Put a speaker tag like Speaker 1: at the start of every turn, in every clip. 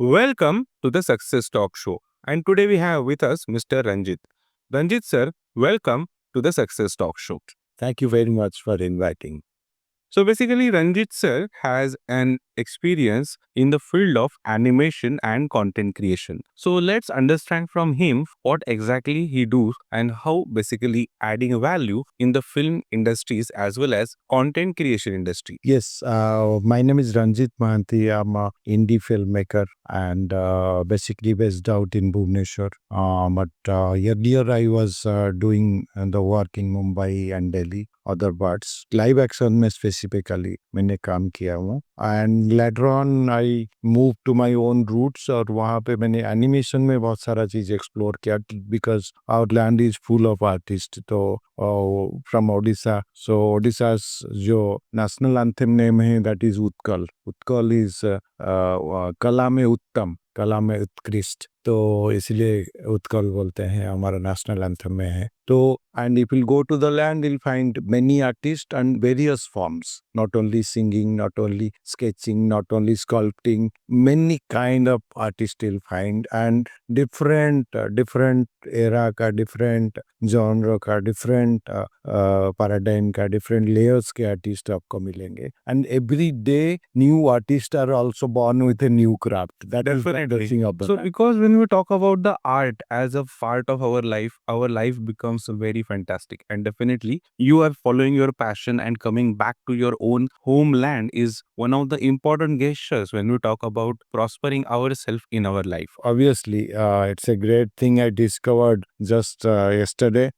Speaker 1: Welcome to the Success Talk Show. And today we have with us Mr. Ranjit. Ranjit sir, welcome to the Success Talk Show.
Speaker 2: Thank you very much for inviting.
Speaker 1: So basically, Ranjit sir has an experience in the field of animation and content creation. So let's understand from him what exactly he does and how basically adding value in the film industries as well as content creation industry.
Speaker 2: Yes, my name is Ranjit Mahanti. I'm a indie filmmaker and basically based out in Bhubaneswar. But earlier I was doing the work in Mumbai and Delhi, other parts. Live action में specifically मैंने काम किया हूँ. And later on I moved to my own roots और वहाँ पे मैंने animation में बहुत सारा चीज़ explore किया because our land is full of artists. तो from Odisha. So Odisha's जो national anthem name है that is Utkal. Utkal is कला में उत्तम, कला में उत्कृष्ट. तो इसलिए उत्कल बोलते हैं हमारा नेशनल एंथम में है. तो and if you go to the land, you'll find many artists and various forms, not only singing, not only sketching, not only sculpting, many kind of artists you'll find and different era का different genre का different paradigm का different layers के artist आपको मिलेंगे. And every day new artists are also born with a new craft. That is the thing of the
Speaker 1: So
Speaker 2: land.
Speaker 1: because when we talk about the art as a part of our life becomes very fantastic. And definitely you are following your passion and coming back to your own homeland is one of the important gestures when we talk about prospering ourselves in our life.
Speaker 2: Obviously, it's a great thing I discovered just yesterday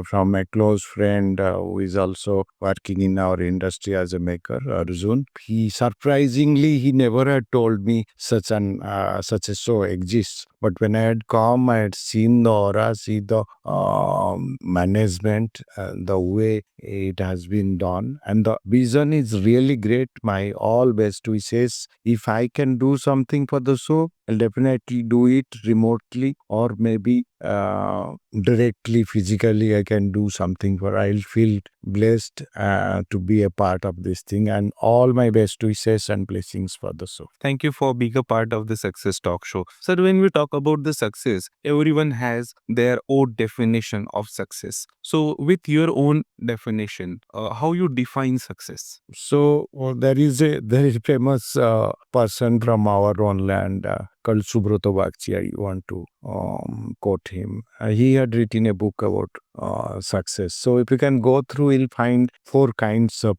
Speaker 2: from a close friend who is also working in our industry as a maker, Arjun. He surprisingly he never had told me such a show exists. But when I had come, I had seen the aura, see the management, the way it has been done, and the vision is really great. My all best wishes. If I can do something for the show, I'll definitely do it remotely or maybe directly physically I can do something for. I'll feel blessed to be a part of this thing and all my best wishes and blessings for the show.
Speaker 1: Thank you for being a part of the Success Talk Show. Sir, when we talk about the success, everyone has their own definition of success. So, with your own definition, how you define success?
Speaker 2: So there is a very famous person from our own land called Subroto Bagchi. I want to quote him. He had written a book about success. So if you can go through, you'll find four kinds of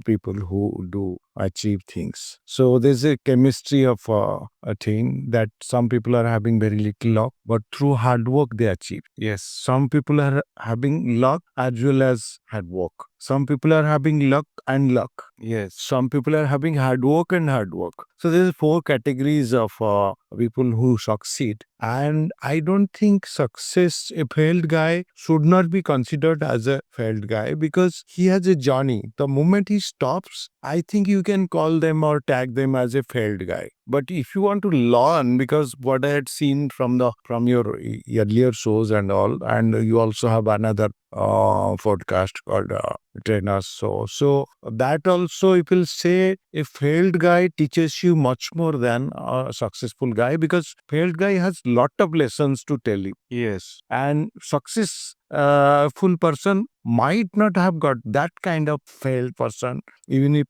Speaker 2: people who do achieve things. So there's a chemistry of a thing that some people are having very little luck, but through hard work they achieve.
Speaker 1: Yes.
Speaker 2: Some people are having luck as well as hard work. Some people are having luck and luck.
Speaker 1: Yes.
Speaker 2: Some people are having hard work and hard work. So there's four categories of people who succeed. And I don't think success, a failed guy should not be considered as a failed guy because he has a journey. The moment he stops, I think you can call them or tag them as a failed guy. But if you want to learn, because what I had seen from your earlier shows and all, and you also have another podcast called Trainers. So that also, if you'll say a failed guy teaches you much more than a successful guy because failed guy has lot of lessons to tell you.
Speaker 1: Yes.
Speaker 2: And success full person might not have got that kind of failed person even if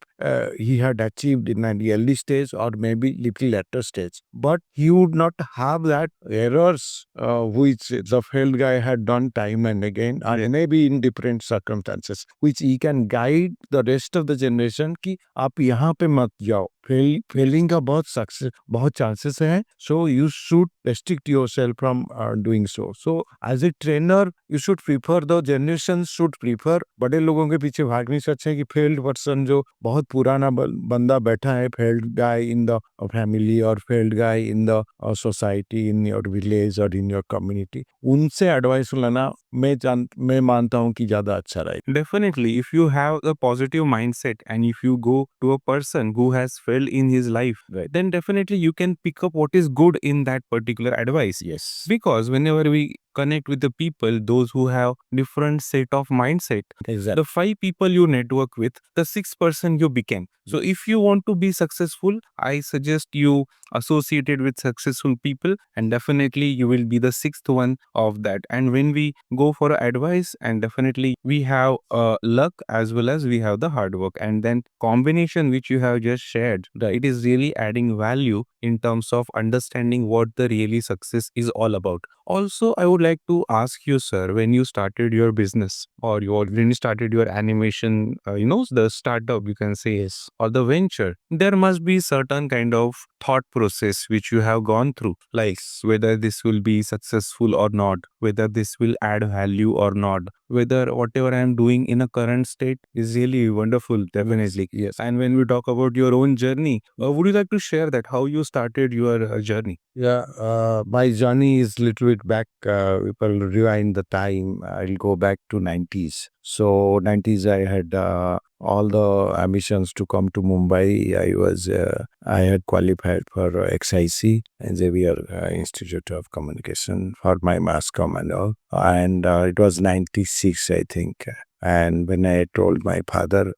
Speaker 2: he had achieved in an early stage or maybe little later stage, but he would not have that errors which the failed guy had done time and again and maybe in different circumstances which he can guide the rest of the generation कि आप यहाँ पे मत जाओ. Failing का बहुत chances है, so you should restrict yourself from doing so. So as a trainer you should prefer, the generation should prefer, बड़े लोगों के पीछे भागने से अच्छा है कि failed person जो बहुत पुराना बंदा बैठा है, failed guy in the family or failed guy in the society, in your village or in your community, उनसे advice लेना मैं मानता हूँ कि ज़्यादा अच्छा रहेगा.
Speaker 1: Definitely, if you have a positive mindset and if you go to a person who has failed in his life, then definitely you can pick up what is good in that particular advice.
Speaker 2: Yes.
Speaker 1: Because whenever we connect with the people, those who have different set of mindset,
Speaker 2: Exactly.
Speaker 1: the 5 people you network with, the 6th person you became. So if you want to be successful, I suggest you associated with successful people, and definitely you will be the sixth one of that. And when we go for advice, and definitely we have luck as well as we have the hard work, and then combination which you have just shared, it is really adding value in terms of understanding what the really success is all about. Also, I would like to ask you, sir, when you started your business, or when you started your animation, the startup, you can say,
Speaker 2: Yes.
Speaker 1: or the venture, there must be certain kind of thought process which you have gone through, like whether this will be successful or not, whether this will add value or not, whether whatever I am doing in a current state is really wonderful, definitely.
Speaker 2: Yes.
Speaker 1: And when we talk about your own journey, would you like to share that how you started your journey?
Speaker 2: Yeah, my journey is little bit back. If I'll rewind the time, I'll go back to 90s. So 90s, I had all the ambitions to come to Mumbai. I had qualified for XIC, Xavier Institute of Communication, for my mass comm and all. And it was 96, I think. And when I told my father,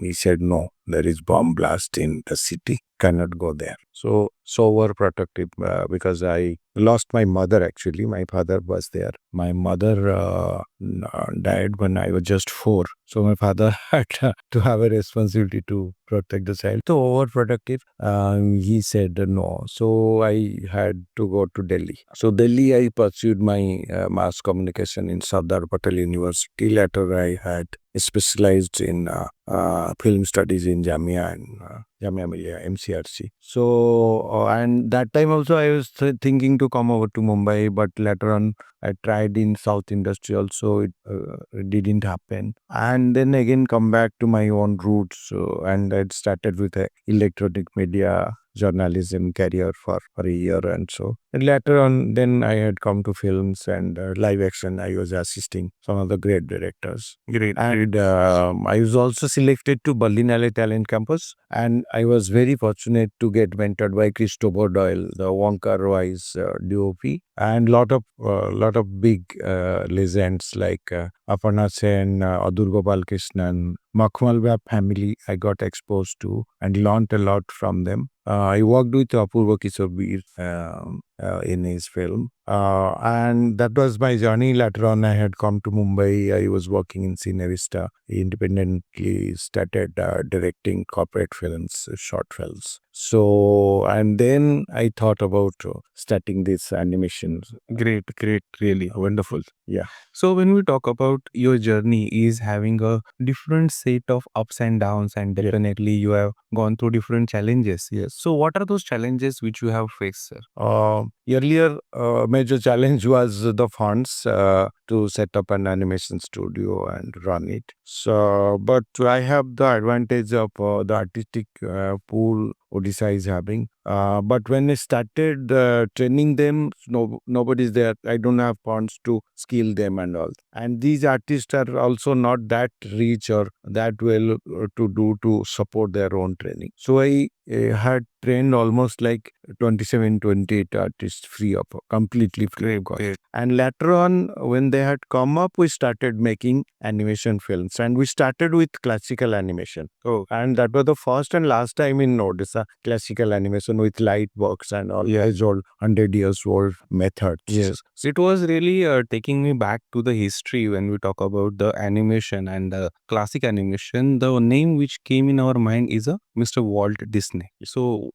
Speaker 2: he said, no, there is bomb blast in the city, cannot go there. So overprotective, because I lost my mother actually. My father was there. My mother died when I was just 4. So my father had to have a responsibility to protect the child. So overprotective, he said no. So I had to go to Delhi. So Delhi, I pursued my mass communication in Sardar Patel University. Later, I had specialized in film studies in Jamia and Jamia Millia, MCRC. So, and that time also I was thinking to come over to Mumbai, but later on I tried in South Industry also, it didn't happen. And then again come back to my own roots, and I started with electronic media journalism career for a year and so. And later on, then I had come to films and live action. I was assisting some of the great directors.
Speaker 1: Great.
Speaker 2: And I was also selected to Berlinale Talent Campus. And I was very fortunate to get mentored by Christopher Doyle, the Wonka Roy's DOP, and lot of big legends like Aparna Sen, Adur Gopal Krishnan, Makhmalwala family I got exposed to and learned a lot from them. I worked with Apurva Kishore Bir in his film. And that was my journey. Later on, I had come to Mumbai. I was working in Cinevista. Independently started directing corporate films, short films. So, and then I thought about starting this animation.
Speaker 1: Great, really wonderful.
Speaker 2: Yeah.
Speaker 1: So when we talk about your journey is having a different set of ups and downs, and
Speaker 2: Yeah.
Speaker 1: definitely you have gone through different challenges.
Speaker 2: Yes.
Speaker 1: So what are those challenges which you have faced, sir?
Speaker 2: Earlier, major challenge was the funds to set up an animation studio and run it. So, but I have the advantage of the artistic pool Odisha is having. But when I started training them, nobody's there. I don't have funds to skill them and all. And these artists are also not that rich or that well to do to support their own training. So I had trained almost like 27, 28 artists free of completely free of cost. And later on, when they had come up, we started making animation films, and we started with classical animation.
Speaker 1: Oh.
Speaker 2: And that was the first and last time in Odisha, classical animation with light box and all age old, 100 years old methods.
Speaker 1: Yes. So it was really taking me back to the history when we talk about the animation and the classic animation. The name which came in our mind is Mr. Walt Disney. So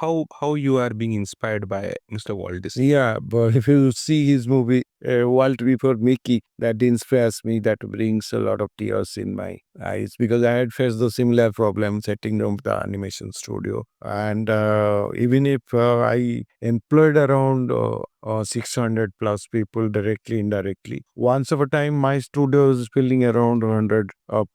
Speaker 1: how you are being inspired by Mr. Walt Disney?
Speaker 2: Yeah, but if you see his movie, Walt Before Mickey, that inspires me, that brings a lot of tears in my eyes because I had faced the similar problem setting up the animation studio. And even if I employed around 600 plus people directly, indirectly, once of a time, my studio was filling around 100 of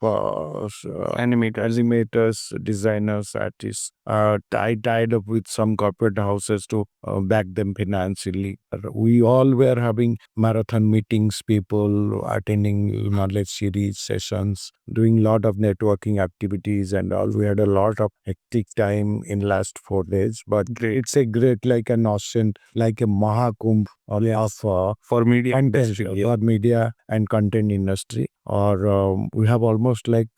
Speaker 2: animators, designers, artists. I tied up with some corporate houses to back them financially. We all were having marathon meetings, people attending knowledge series sessions, doing lot of networking activities and all. We had a lot of hectic time in last 4 days, but it's a great, like an ocean, like a Mahakumbh
Speaker 1: for media
Speaker 2: content
Speaker 1: industry.
Speaker 2: or media and content industry. Or we have almost like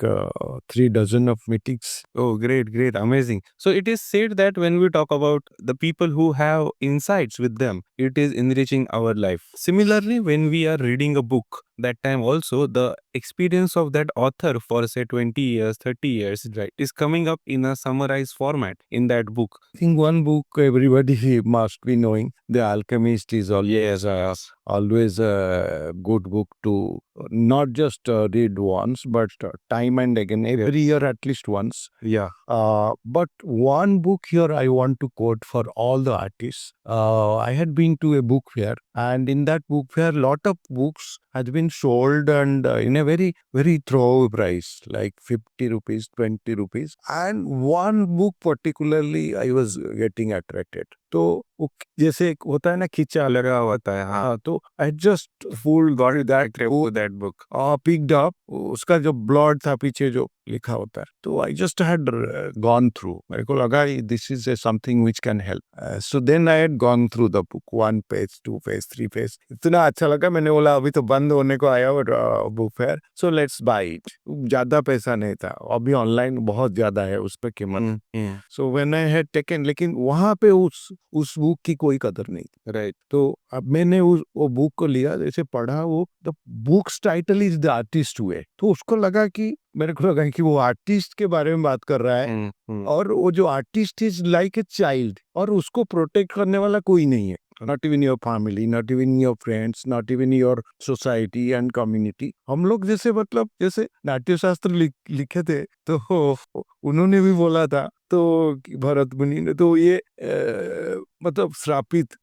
Speaker 2: 3 dozen of meetings.
Speaker 1: Oh, great, great, amazing. So it is said that when we talk about the people who have insights with them, it is enriching our life. Similarly, when we are reading a book, that time also the experience of that author for say 20 years, 30 years, right, is coming up in a summarized format in that book.
Speaker 2: I think one book everybody must be knowing, The Alchemist, is always a good book to not just read once, but time and again, every year at least once.
Speaker 1: Yeah.
Speaker 2: But one book here I want to quote for all the artists. I had been to a book fair, and in that book fair, lot of books had been sold and in a very, very throw price, like 50 rupees, 20 rupees. And one book particularly I was getting attracted. तो वो जैसे एक होता है ना खींचा
Speaker 1: लगा होता है, हाँ.
Speaker 2: हाँ तो I just full got that
Speaker 1: That book.
Speaker 2: Picked up उसका जो ब्लड था पीछे जो लिखा होता है तो I just had gone through मेरे को लगा this is something which can help so then I had gone through the book 1 page 2 page 3 page इतना अच्छा लगा मैंने बोला अभी तो बंद होने को आया और book fair so let's buy it ज्यादा पैसा नहीं था अभी ऑनलाइन बहुत ज्यादा है उस पर कीमत so when I had taken लेकिन वहां पे उस बुक की कोई कदर नहीं थी
Speaker 1: राइट.
Speaker 2: तो अब मैंने वो बुक को लिया जैसे पढ़ा वो the books title is the artist हुए तो उसको लगा कि मेरे को लगा कि वो आर्टिस्ट के बारे में बात कर रहा है और वो जो artist is like a child और उसको प्रोटेक्ट करने वाला कोई नहीं है not even your family not even your friends not even your society and community हम लोग जैसे मतलब जैसे नाट्य शास्त्र लिखे थे तो उन्होंने भी बोला था तो भरत मुनि ने तो ये मतलब श्रापित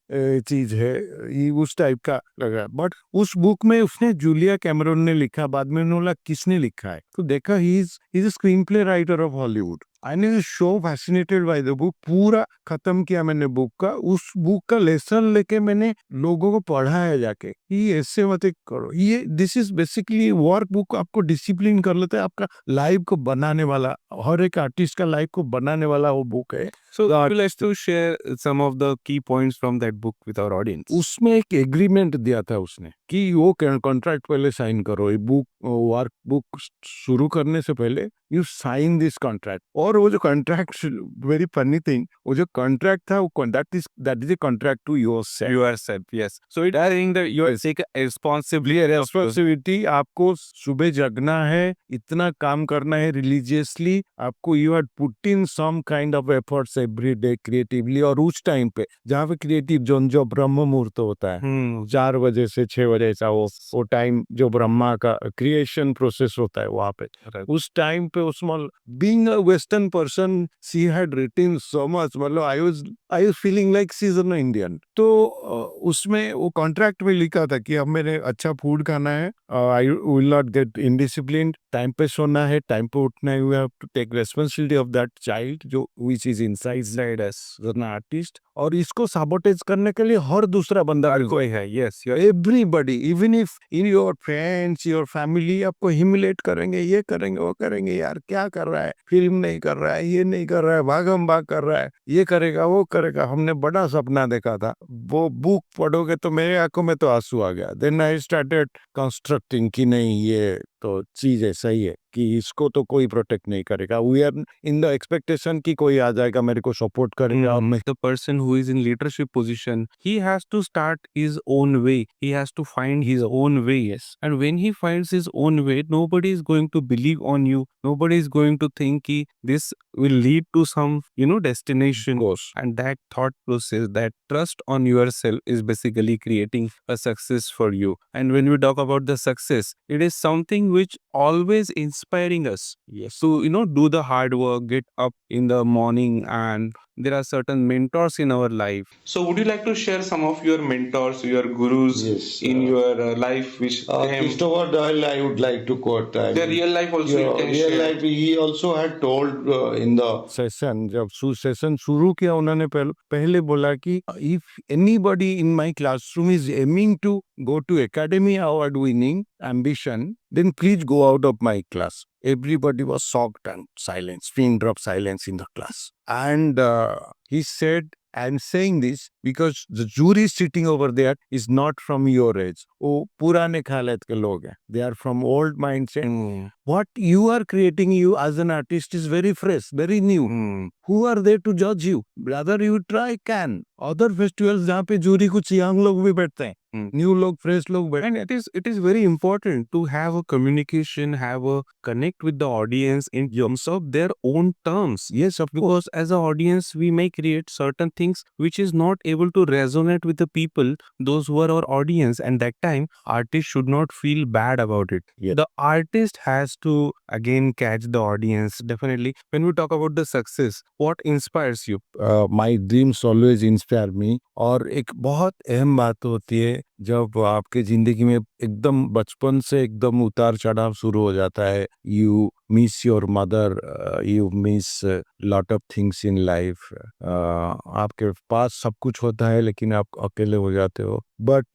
Speaker 2: चीज है ये उस टाइप का लगा बट उस बुक में उसने जूलिया कैमरन ने लिखा बाद में उन्होंने किसने लिखा है तो देखा he is a screen play writer of Hollywood I am so fascinated by the book पूरा खत्म किया मैंने बुक का उस बुक का लेसन लेके मैंने लोगों को पढ़ाया जाके ये ऐसे मत करो ये this is basically work book आपको डिसिप्लिन कर लेता है आपका लाइफ को बनाने वाला हर एक आर्टिस्ट का लाइफ को बनाने वाला वो बुक है
Speaker 1: So would you like to share some of the key points from that book with our audience?
Speaker 2: उसमें एक एग्रीमेंट दिया था उसने कि वो कॉन्ट्रैक्ट पहले साइन करो ये बुक वर्क बुक शुरू करने से पहले यू साइन दिस कॉन्ट्रैक्ट और वो जो कॉन्ट्रैक्ट वेरी फनी थिंग वो जो कॉन्ट्रैक्ट था वो that is a contract to
Speaker 1: Yourself, yes. So it I think that you take a
Speaker 2: responsibility आपको सुबह जगना है इतना काम करना है रिलीजियसली आपको you had put in some kind of efforts every day creatively और उस टाइम पे जहाँ पे क्रिएटिव जोन जो ब्रह्म मुहूर्त होता है 4 बजे से 6 बजे का वो टाइम जो ब्रह्मा का क्रिएशन प्रोसेस होता है वहां पे उस टाइम पे उसमें being a western person she had written so much मतलब I was feeling like she is an Indian तो उसमें वो कॉन्ट्रैक्ट में लिखा था कि अब मेरे अच्छा फूड खाना है I will not get indisciplined time पे सोना है टाइम पे उठना है you have to take responsibility of that child जो which is inside us an artist और इसको साबोटेज करने के लिए हर दूसरा बंदा
Speaker 1: कोई है. Yes,
Speaker 2: everybody even if in your friends your family आपको हिमिलेट करेंगे ये करेंगे वो करेंगे यार क्या कर रहा है फिल्म नहीं कर रहा है ये नहीं कर रहा है भागम भाग कर रहा है ये करेगा वो करेगा हमने बड़ा सपना देखा था वो बुक पढ़ोगे तो मेरे आंखों में तो आंसू आ गया देन आई स्टार्टेड कंस्ट्रक्टिंग कि नहीं ये तो चीज है सही है कि इसको तो कोई प्रोटेक्ट नहीं करेगा we are in the expectation कि कोई आ जाएगा मेरे को सपोर्ट करेगा
Speaker 1: the person who is in leadership position, he has to start his own way. He has to find his own way. Yes. And when he finds his own way, nobody is going to believe on you. Nobody is going to think ki this will lead to some, destination. And that thought process, that trust on yourself is basically creating a success for you. And when we talk about the success, it is something which always inspiring us.
Speaker 2: Yes.
Speaker 1: So, do the hard work, get up in the morning, and there are certain mentors in our life. So would you like to share some of your mentors, your gurus in your life which
Speaker 2: Christopher Doyle I would like to quote
Speaker 1: their real life also you can
Speaker 2: real
Speaker 1: share.
Speaker 2: life he also had told in the session जब session शुरू किया उन्होंने पहले बोला कि if anybody in my classroom is aiming to go to academy award winning ambition then please go out of my class. Everybody was shocked and silence, pin drop silence in the class. And he said, I'm saying this because the jury sitting over there is not from your age. वो पुराने ख्यालात के लोग हैं. They are from old mindset.
Speaker 1: Hmm.
Speaker 2: What you are creating you as an artist is very fresh, very new.
Speaker 1: Hmm.
Speaker 2: Who are they to judge you? Brother, you try, can. Other festivals जहाँ पे jury कुछ young लोग भी बैठते हैं,
Speaker 1: Hmm.
Speaker 2: new लोग, fresh लोग बैठते हैं.
Speaker 1: And it is very important to have a communication, have a connect with the audience in terms of their own terms.
Speaker 2: Yes, of course.
Speaker 1: Because as an audience, we may create certain things which is not able to resonate with the people, those who are our audience, and that time artist should not feel bad about it.
Speaker 2: Yes.
Speaker 1: The artist has to again catch the audience. Definitely, when we talk about the success, what inspires you?
Speaker 2: My dreams always inspire me. और एक बहुत अहम बात होती है जब आपके जिंदगी में एकदम बचपन से एकदम उतार चढ़ाव शुरू हो जाता है. You miss your mother, you miss lot of things in life. आपके पास सब कुछ होता है लेकिन आप अकेले हो जाते हो. But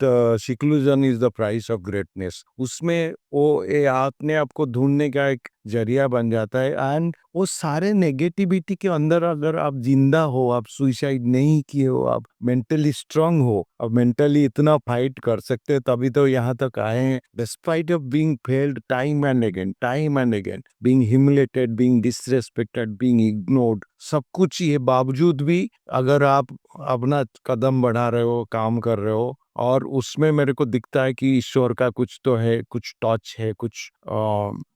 Speaker 2: seclusion is the price of greatness. उसमें वो आपने आपको ढूंढने का एक जरिया बन जाता है. एंड वो सारे नेगेटिविटी के अंदर अगर आप जिंदा हो, आप सुइसाइड नहीं किए हो, आप मेंटली स्ट्रांग हो, अब मेंटली इतना फाइट कर सकते हैं, तभी तो यहाँ तक आए हैं. Despite of being failed time and again, being humiliated, being disrespected, being ignored, सब कुछ ये बावजूद भी अगर आप अपना कदम बढ़ा रहे हो, काम कर रहे हो, और उसमें मेरे को दिखता है कि ईश्वर का कुछ तो है, कुछ टच है, कुछ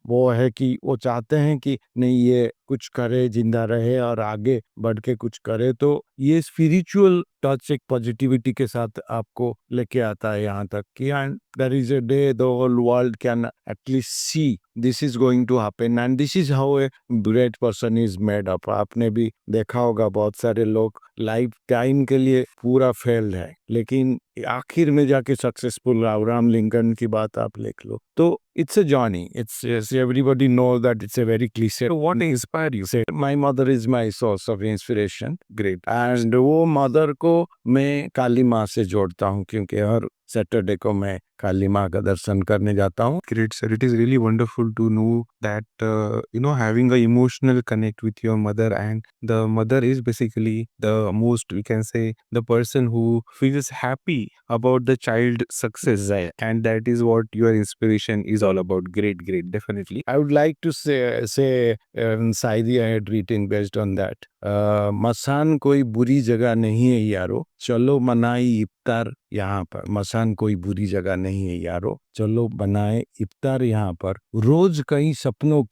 Speaker 2: वो है कि वो चाहते हैं कि नहीं ये कुछ करे, जिंदा रहे और आगे बढ़ के कुछ करे. तो ये स्पिरिचुअल टच एक पॉजिटिविटी के साथ आपको लेके आता है यहाँ तक कि there is a day the whole world can at least see this is going to happen and this is how a great person is made up. आपने भी देखा होगा बहुत सारे लोग लाइफ टाइम के लिए पूरा फेल्ड है लेकिन आखिर में जाके सक्सेसफुल. अब्राहम लिंकन की बात आप लिख लो. तो it's a journey. It's everybody knows that it's a very cliche.
Speaker 1: So what inspired you?
Speaker 2: Say, my mother is my source of inspiration.
Speaker 1: Great.
Speaker 2: And वो मदर को मैं काली माँ से जोड़ता हूँ क्योंकि हर सैटरडे को मैं काली माँ का दर्शन करने जाता हूँ.
Speaker 1: Great, sir. It is really wonderful to know that, having a emotional connect with your mother, and the mother is basically the most, we can say, the person who feels happy about the child success.
Speaker 2: Right.
Speaker 1: And that is what your inspiration is all about. Great, great. Definitely.
Speaker 2: I would like to say Shayari I had written based on that. मसान कोई बुरी जगह नहीं है यारो, चलो मनाई इफ्तार यहाँ पर. मसान कोई बुरी जगह नहीं है यारो, चलो बनाए इफ्तार यहाँ पर. रोज कई सपनों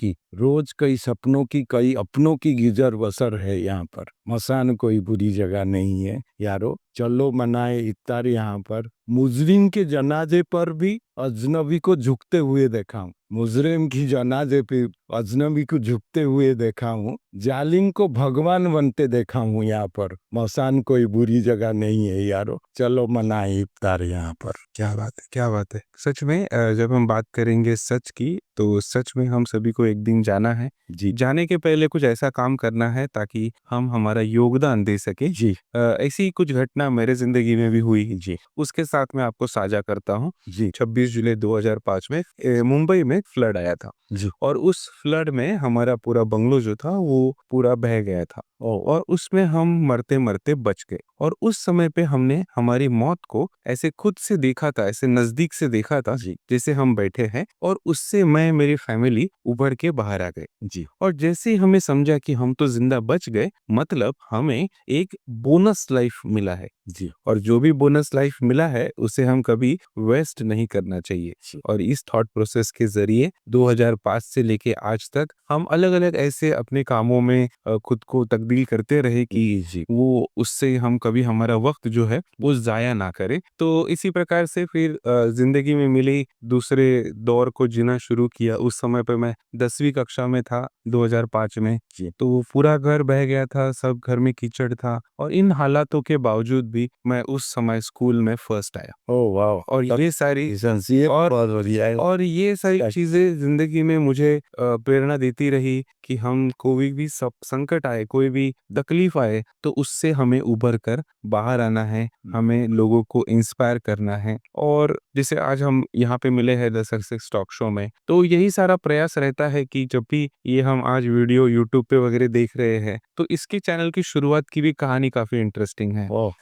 Speaker 2: की कई अपनों की गुजर बसर है यहाँ पर. मसान कोई बुरी जगह नहीं है यारो, चलो मनाए इफ्तार यहाँ पर. मुजरिम के जनाजे पर भी अजनबी को झुकते हुए देखा हूँ. मुजरिम की जनाजे पे अजनबी को झुकते हुए देखा हूँ. जालिम को भगवान बनते देखा हूँ यहाँ पर. मसान कोई बुरी जगह नहीं है यारो, चलो मनाए इफ्तार यहाँ पर.
Speaker 1: क्या बात है, क्या बात है. सच में जब हम बात करेंगे सच की, तो सच में हम सभी को एक दिन जाना है.
Speaker 2: जी
Speaker 1: जाने के पहले कुछ ऐसा काम करना है ताकि हम हमारा योगदान दे सके.
Speaker 2: जी
Speaker 1: ऐसी कुछ घटना मेरे जिंदगी में भी हुई.
Speaker 2: जी
Speaker 1: उसके साथ मैं आपको साझा करता हूँ.
Speaker 2: जी
Speaker 1: 26 जुलाई 2005 में मुंबई में फ्लड आया था.
Speaker 2: जी.
Speaker 1: और उस फ्लड में हमारा पूरा बंगलो जो था वो पूरा बह गया था. और उसमें हम मरते मरते बच गए. और उस समय पे हमने हमारी मौत को ऐसे खुद से देखा था, ऐसे नजदीक से देखा था
Speaker 2: जी
Speaker 1: जैसे हम बैठे हैं. और उससे मैं, मेरी फैमिली उभर के बाहर आ गए.
Speaker 2: जी
Speaker 1: और जैसे ही हमें समझा कि हम तो जिंदा बच गए, मतलब हमें एक बोनस लाइफ मिला है.
Speaker 2: जी
Speaker 1: और जो भी बोनस लाइफ मिला है उसे हम कभी वेस्ट नहीं करना चाहिए. और इस थॉट प्रोसेस के जरिए 2005 से लेके आज तक हम अलग अलग ऐसे अपने कामों में खुद को तब्दील करते रहे कि
Speaker 2: जी
Speaker 1: वो उससे हम कभी हमारा वक्त जो है वो जाया ना करें. तो इसी प्रकार से फिर जिंदगी में मिली दूसरे दौर को जीना शुरू किया. उस समय पे मैं 10वीं कक्षा में था 2005 में.
Speaker 2: जी.
Speaker 1: तो पूरा घर बह गया था, सब घर में कीचड़ था. और इन हालातों के बावजूद भी मैं उस समय स्कूल में फर्स्ट आया.
Speaker 2: ओह वाह.
Speaker 1: और ये सारी
Speaker 2: और बहुत बढ़िया है.
Speaker 1: और ये सारी चीजें जिंदगी में मुझे प्रेरणा देती रही कि हम कोई भी सब संकट आए, कोई भी तकलीफ आए तो उससे हमें उभर कर बाहर आना है, हमें लोगों को इंस्पायर करना है। और जैसे आज हम यहाँ पे मिले हैं द सक्सेस टॉक शो में, तो यही सारा प्रयास रहता है कि जब भी ये हम आज वीडियो यूट्यूब पे वगैरह देख रहे हैं तो इसके चैनल की शुरुआत की भी कहानी काफी इंटरेस्टिंग है।
Speaker 2: ओह,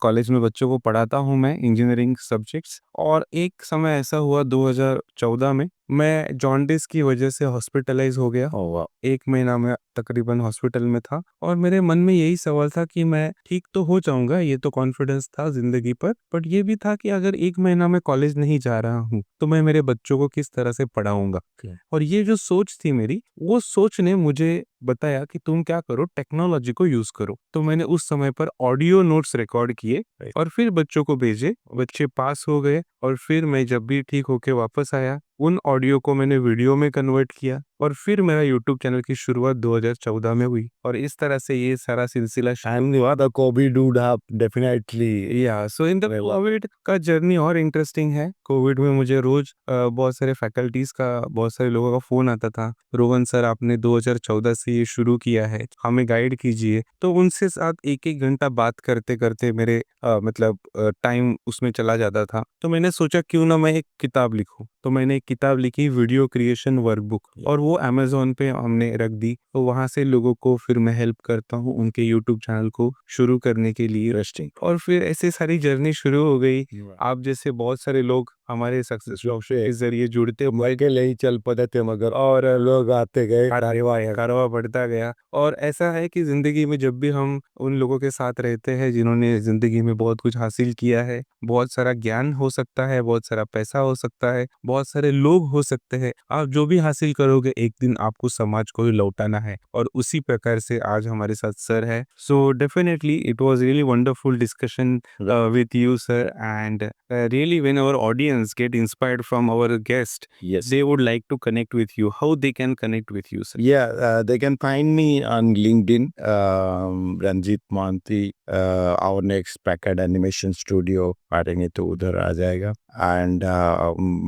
Speaker 1: कॉलेज में बच्चों को पढ़ाता हूँ मैं इंजीनियरिंग सब्जेक्ट्स, और एक समय ऐसा हुआ 2014 में मैं जॉन्डिस की वजह से हॉस्पिटलाइज हो गया।
Speaker 2: ओह वाह,
Speaker 1: 1 महीना मैं तकरीबन हॉस्पिटल में था और मेरे मन में यही सवाल था कि मैं ठीक तो हो जाऊंगा, ये तो कॉन्फिडेंस था जिंदगी पर, बट ये भी था कि अगर 1 महीना मैं कॉलेज नहीं जा रहा हूँ तो मैं मेरे बच्चों को किस तरह से पढ़ाऊंगा। और ये जो सोच थी मेरी, वो सोच ने मुझे बताया कि तुम क्या करो, टेक्नोलॉजी को यूज करो। तो मैंने उस समय पर ऑडियो नोट्स रिकॉर्ड किए और फिर बच्चों को भेजे, बच्चे पास हो गए। और फिर मैं जब भी ठीक होके वापस आया, उन ऑडियो को मैंने वीडियो में कन्वर्ट किया और फिर मेरा यूट्यूब चैनल की शुरुआत 2014 में हुई। और इस तरह से ये सारा सिलसिला
Speaker 2: and the COVID would have definitely
Speaker 1: या सो इन द
Speaker 2: well,
Speaker 1: कोविड का जर्नी और इंटरेस्टिंग है। कोविड में मुझे रोज बहुत सारे फैकल्टीज का, बहुत सारे लोगों का फोन आता था, रोहन सर आपने 2014 से ये शुरू किया है, हमें गाइड कीजिए। तो उनसे साथ एक एक घंटा बात करते करते मेरे मतलब टाइम उसमें चला जाता था। तो मैंने सोचा क्यों ना मैं एक किताब लिखूं। तो मैंने एक किताब लिखी, वीडियो क्रिएशन वर्कबुक, और वो अमेजोन पे हमने रख दी। तो वहां से लोगों को फिर मैं हेल्प करता हूँ उनके यूट्यूब चैनल को शुरू करने के लिए।
Speaker 2: interesting.
Speaker 1: और फिर ऐसे सारी जर्नी शुरू हो गई। आप जैसे बहुत सारे लोग हमारे सक्सेस टॉक शो के जरिए जुड़ते
Speaker 2: मैं के लिए चल पड़े थे मगर और लोग आते गए
Speaker 1: कारवा बढ़ता गया। और ऐसा है कि जिंदगी में जब भी हम उन लोगों के साथ रहते हैं जिन्होंने जिंदगी में बहुत कुछ हासिल किया है, बहुत सारा ज्ञान हो सकता है, बहुत सारा पैसा हो सकता है, बहुत सारे लोग हो सकते हैं, आप जो भी हासिल करोगे एक दिन आपको समाज को ही लौटाना है। और उसी प्रकार से आज हमारे साथ सर है। So definitely it was really wonderful discussion with you, sir. And really, when our audience get inspired from our guest,
Speaker 2: yes,
Speaker 1: they would like to connect with you. How they can connect with you, sir?
Speaker 2: yeah, they can find me on LinkedIn, Ranjit Mohanty, our next Packard Animation Studio, पाएंगे तो उधर आ जाएगा। And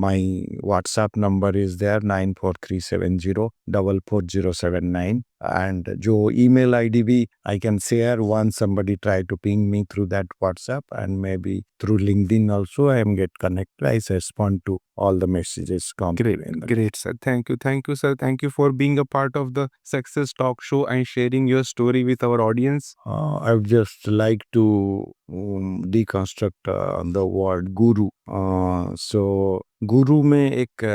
Speaker 2: my WhatsApp number is there 94370 44079। and जो email ID भी I can share once somebody try to ping me through that WhatsApp, and maybe through LinkedIn also I am get connected. I respond to all the messages come
Speaker 1: Great,
Speaker 2: in the
Speaker 1: great, sir. Thank you. Thank you, sir. Thank you for being a part of the Success Talk Show and sharing your story with our audience.
Speaker 2: I would just like to deconstruct the word guru. So guru में एक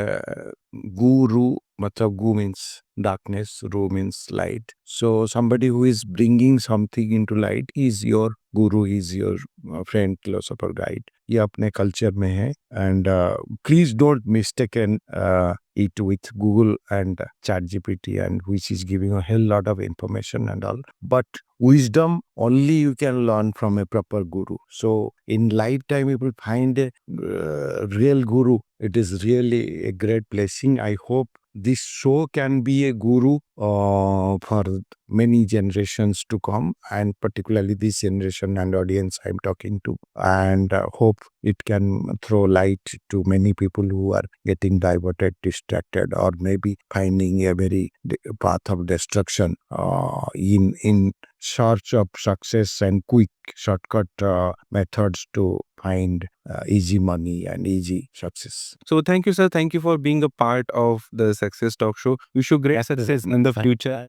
Speaker 2: guru मतलब gu means darkness, ru means light. So somebody who is bringing something into light is your guru, is your friend, philosopher, guide. ये अपने culture में है। and please don't mistaken it with Google and ChatGPT, and which is giving a hell lot of information and all. But wisdom only you can learn from a proper guru. So in lifetime you will find a real guru. It is really a great blessing. I hope this show can be a guru for many generations to come, and particularly this generation and audience I'm talking to, and hope it can throw light to many people who are getting diverted, distracted, or maybe finding a very path of destruction in search of success and quick shortcut methods to find easy money and easy success.
Speaker 1: So thank you, sir. Thank you for being a part of the Success Talk Show. Wish you great success in the future.